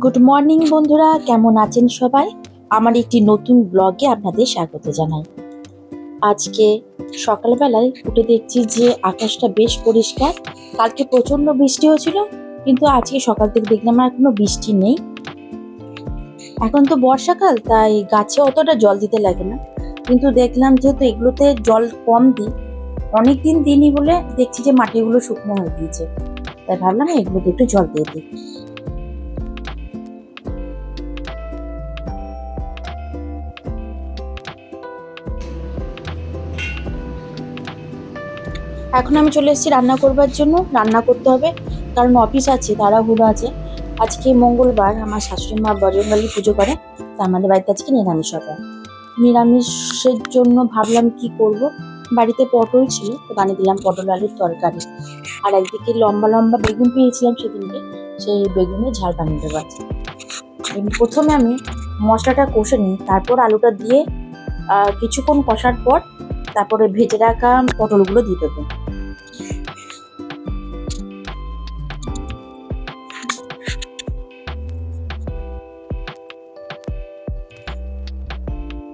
Good morning বন্ধুরা, কেমন আছেন সবাই? আমার একটি নতুন ব্লগে আপনাদের স্বাগত জানাই। আজকে সকালবেলায় উঠে দেখছি যে আকাশটা বেশ পরিষ্কার। কালকে প্রচণ্ড বৃষ্টি হয়েছিল, কিন্তু আজকে সকাল থেকে দেখলাম আর কোনো বৃষ্টি নেই। এখন তো বর্ষাকাল, তাই গাছে অতটা জল দিতে লাগে না, কিন্তু দেখলাম যেহেতু এগুলোতে জল কম দিই, অনেক দিন দিইনি বলে দেখছি যে মাটিগুলো শুকনো হয়ে গিয়েছে, তাই ভাবলাম এগুলোতে একটু জল দিয়ে দিই। এখন আমি চলে এসেছি রান্না করবার জন্য। রান্না করতে হবে, কারণ অফিস আছে, তাড়াহুড়ো আছে। আজকে মঙ্গলবার, আমার শাশুড়ি মা বজরংবলী পুজো করে, তা আমাদের বাড়িতে আজকে নিরামিষ হবে। নিরামিষের জন্য ভাবলাম কি করব। বাড়িতে পটল ছিল, তো বানিয়ে দিলাম পটল আলুর তরকারি। আর একদিকে লম্বা লম্বা বেগুন পেয়েছিলাম সেদিনকে, সেই বেগুনের ঝাল বানিয়ে দেবো আজকে। প্রথমে আমি মশলাটা কষে নিই, তারপর আলুটা দিয়ে কিছুক্ষণ কষার পর তারপরে ভেজে রাখা পটলগুলো দিয়ে দেবো।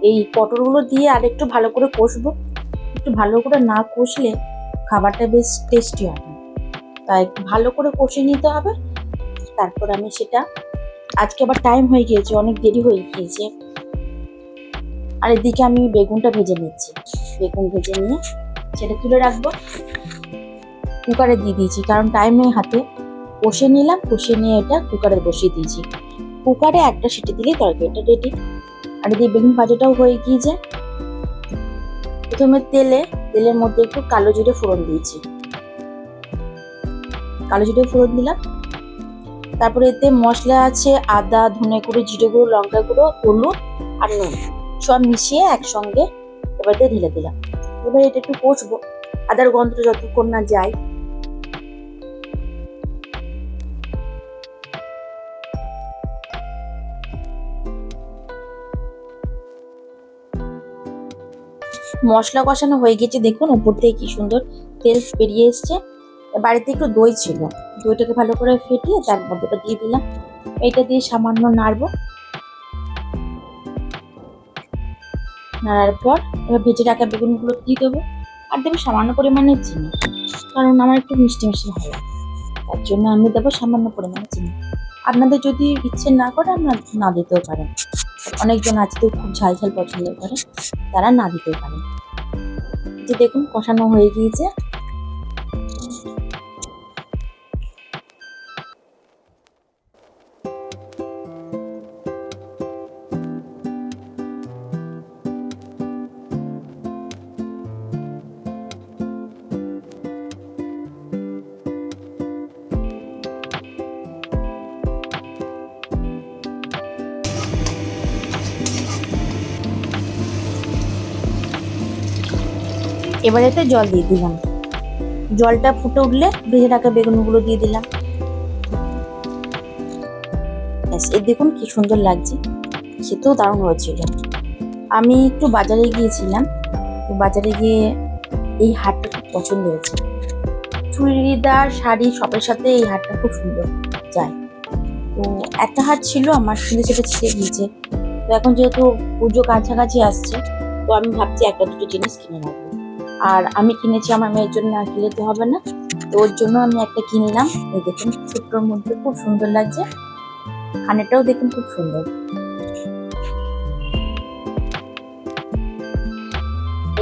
এই পটলগুলো দিয়ে আর একটু ভালো করে কষবো। একটু ভালো করে না কষলে খাবারটা বেশ টেস্টি হয় না, তাই একটু ভালো করে কষে নিতে হবে। তারপর আমি সেটা, আজকে আবার টাইম হয়ে গিয়েছে, অনেক দেরি হয়ে গিয়েছে। আর এদিকে আমি বেগুনটা ভেজে নিচ্ছি। বেগুন ভেজে নিয়ে সেটা তুলে রাখবো। কুকারে দিয়ে দিয়েছি, কারণ টাইম নেই হাতে। কষে নিলাম, কষে নিয়ে এটা কুকারে বসিয়ে দিয়েছি। কুকারে একটা সিটি দিলেই তরকারিটা রেডি। আর এদিকে বেগুন ভাজাটাও হয়ে গিয়েছে। প্রথমে তেলের মধ্যে একটু কালো জিরে ফোড়ন দিয়েছি। কালো জিরে ফোড়ন দিলাম, তারপরে এতে মশলা আছে আদা, ধনে গুঁড়ো, জিরে গুঁড়ো, লঙ্কা গুঁড়ো, হলুদ আর নুন, সব মিশিয়ে একসঙ্গে এবার ঢেলে দিলাম। এবার এটা একটু কষবো, আদার গন্ধটা যতক্ষণ না যায়। মশলা কষানো হয়ে গেছে, দেখুন উপর থেকে কি সুন্দর তেল বেরিয়ে এসছে। বাড়িতে একটু দই ছিল, দইটাকে ভালো করে ফেটিয়ে তার মধ্যে দিয়ে দিলাম। এটা দিয়ে সামান্য নাড়বো। নাড়ার পর এবার ভেজে রাখা বেগুনগুলো দিয়ে দেবো। আর দেবো সামান্য পরিমাণে চিনি, কারণ আমার একটু মিষ্টি মিষ্টি ভালো লাগে, তার জন্য আমি দেবো সামান্য পরিমাণে চিনি। আপনাদের যদি ইচ্ছে না করে আপনারা না দিতেও পারেন। অনেকজন আছে তো খুব ঝাল ঝাল পছন্দ করে, তারা না দিতেও পারেন। যে দেখুন কষানো হয়ে গিয়েছে। এবার এতে জল দিয়ে দিলাম। জলটা ফুটে উঠলে ভেজে রাখা বেগুনগুলো দিয়ে দিলাম। ব্যাস, এর দেখুন কি সুন্দর লাগছে, খেতেও দারুণ হয়েছিল। আমি একটু বাজারে গিয়েছিলাম, তো বাজারে গিয়ে এই হারটা খুব পছন্দ হয়েছে। চুড়িদার, শাড়ি সবের সাথে এই হারটা খুব সুন্দর যায়। তো একটা হার ছিল আমার, কিন্তু সেটা ছিঁড়ে গিয়েছে। তো এখন যেহেতু পুজো কাছাকাছি আসছে, তো আমি ভাবছি একটা দুটো জিনিস কিনে রাখবো। আর আমি কিনেছি আমার মেয়ের জন্য, আর কিনলে তো হবে না, তো ওর জন্য আমি একটা কিনলাম। এই দেখুন ছোট্টর মধ্যে খুব সুন্দর লাগছে, কানেরটাও দেখুন খুব সুন্দর।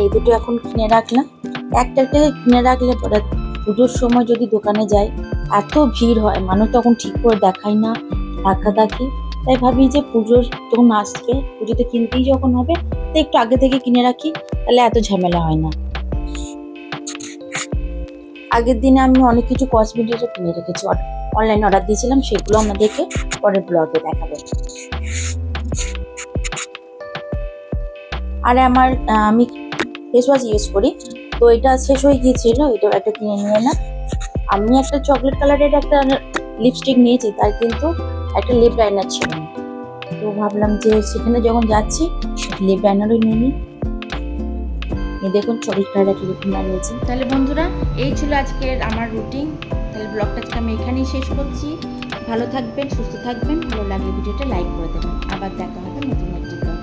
এই দুটো এখন কিনে রাখলাম। একটা একটা কিনে রাখলে পরে পুজোর সময় যদি দোকানে যাই, এত ভিড় হয়, মানুষ তখন ঠিক করে দেখায় না, ধাক্কাধাক্কি। তাই ভাবি যে পুজোর যখন আসবে, পুজোতে কিনতেই যখন হবে, তো একটু আগে থেকে কিনে রাখি, তাহলে এত ঝামেলা হয় না। আগের দিনে আমি অনেক কিছু কসমেটিক্সও কিনে রেখেছি, অনলাইন অর্ডার দিয়েছিলাম, সেগুলো আমাদেরকে পরের ব্লগে দেখাবো। আর আমি ফেস ওয়াশ ইউজ করি, তো এটা শেষ হয়ে গিয়েছিল, এটা একটা কিনে নিয়ে এলাম। আমি একটা চকলেট কালারের একটা লিপস্টিক নিয়েছি, তার কিন্তু একটা লিপ লাইনার ছিল না, তো ভাবলাম যে সেখানে যখন যাচ্ছি লিপ লাইনারও নিয়ে নিই। এই দেখুন চকলেট কালারের একটা লিপ লাইনার নিয়েছি। তাহলে বন্ধুরা, এই ছিল আজকের আমার রুটিন। তাহলে ব্লগটা আজকে আমি এখানেই শেষ করছি। ভালো থাকবেন, সুস্থ থাকবেন। ভালো লাগলে ভিডিওটা লাইক করে দেবেন। আবার দেখা হবে নতুন একটি ব্লগে।